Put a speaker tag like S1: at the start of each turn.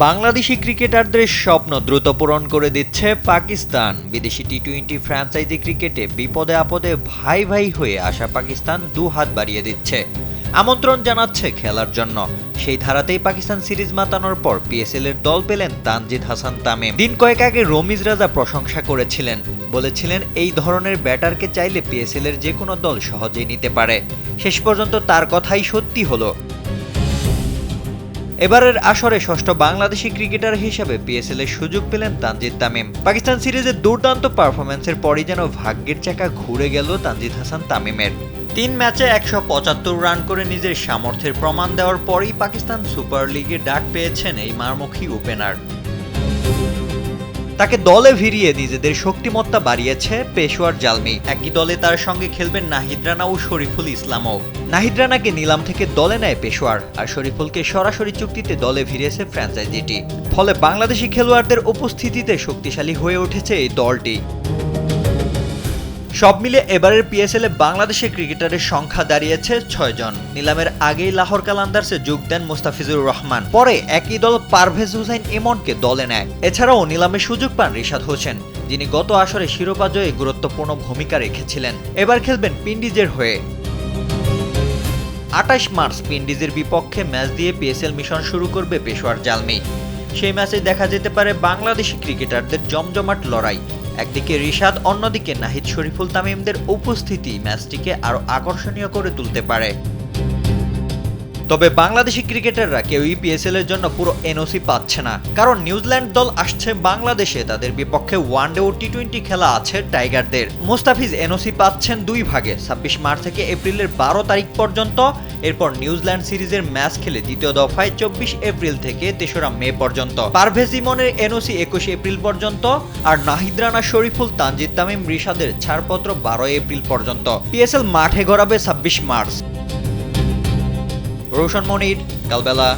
S1: বাংলাদেশি ক্রিকেটারদের স্বপ্ন দ্রুত পূরণ করে দিচ্ছে পাকিস্তান। বিদেশি টি-20 ফ্র্যাঞ্চাইজি ক্রিকেটে বিপদে আপদে ভাই ভাই হয়ে আসা পাকিস্তান দুহাত বাড়িয়ে দিচ্ছে, আমন্ত্রণ জানাচ্ছে খেলার জন্য। সেই ধারাতেই পাকিস্তান সিরিজ মাতানোর পর পিএসএল এর দল পেলেন তানজিদ হাসান তামিম। দিন কয়েক আগে রমিজ রাজা প্রশংসা করেছিলেন, বলেছিলেন এই ধরনের ব্যাটারকে চাইলে পিএসএল এর যে কোনো দল সহজেই নিতে পারে। শেষ পর্যন্ত তার কথাই সত্যি হলো। এবারের আসরে ষষ্ঠ বাংলাদেশি ক্রিকেটার হিসেবে পিএসএল এর সুযোগ পেলেন তানজিদ তামিম। পাকিস্তান সিরিজের দুর্দান্ত পারফরম্যান্সের পরই যেন ভাগ্যের চাকা ঘুরে গেল তানজিদ হাসান তামিমের। 3 ম্যাচে 175 রান করে নিজের সামর্থ্যের প্রমাণ দেওয়ার পরই পাকিস্তান সুপার লিগে ডাক পেয়েছেন এই মারমুখী ওপেনার। তাকে দলে ভিড়িয়ে নিজেদের শক্তিমত্তা বাড়িয়েছে পেশোয়ার জালমি। একই দলে তার সঙ্গে খেলবেন নাহিদ রানা ও শরীফুল ইসলামও। নাহিদ রানাকে নিলাম থেকে দলে নেয় পেশোয়ার, আর শরীফুলকে সরাসরি চুক্তিতে দলে ভিড়িয়েছে ফ্র্যাঞ্চাইজিটি। ফলে বাংলাদেশি খেলোয়াড়দের উপস্থিতিতে শক্তিশালী হয়ে উঠেছে এই দলটি। সব মিলে এবারের পিএসএল এ বাংলাদেশের ক্রিকেটারের সংখ্যা দাঁড়িয়েছে 6 জন। নিলামের আগেই লাহোর কালান্দার্সে যোগ দেন মুস্তাফিজুর রহমান, পরে একই দল পারভেজ হুসাইন ইমনকে দলে নেয়। এছাড়াও নিলামে সুযোগ পান রিশাদ হোসেন, যিনি গত আসরে শিরোপা জয়ে গুরুত্বপূর্ণ ভূমিকা রেখেছিলেন। এবার খেলবেন উইন্ডিজের হয়ে। 28 মার্চ উইন্ডিজের বিপক্ষে ম্যাচ দিয়ে পিএসএল মিশন শুরু করবে পেশোয়ার জালমি। সেই ম্যাচে দেখা যেতে পারে বাংলাদেশি ক্রিকেটারদের জমজমাট লড়াই। একদিকে রিশাদ, অন্যদিকে নাহিদ, শরীফুল, তামিমদের উপস্থিতি ম্যাচটিকে আরও আকর্ষণীয় করে তুলতে পারে। তবে বাংলাদেশি ক্রিকেটাররা কেউই পিএসএল এর জন্য পুরো এনওসি পাচ্ছে না, কারণ নিউজিল্যান্ড দল আসছে বাংলাদেশে। তাদের বিপক্ষে ওয়ানডে ও টি-20 খেলা আছে টাইগারদের। মুস্তাফিজ এনওসি পাচ্ছেন 2 ভাগে, 26 মার্চ থেকে এপ্রিলের 12 তারিখ পর্যন্ত। এরপর নিউজিল্যান্ড সিরিজের ম্যাচ খেলে দ্বিতীয় দফায় 24 এপ্রিল থেকে 3রা মে পর্যন্ত। পারভেজ ইমনের এনওসি 21 এপ্রিল পর্যন্ত, আর নাহিদ রানা, শরীফুল, তানজিদ তামিম, রিশাদের ছাড়পত্র 12 এপ্রিল পর্যন্ত। পিএসএল মাঠে গড়াবে 26 মার্চ। রোশন মনির, কালবেলা।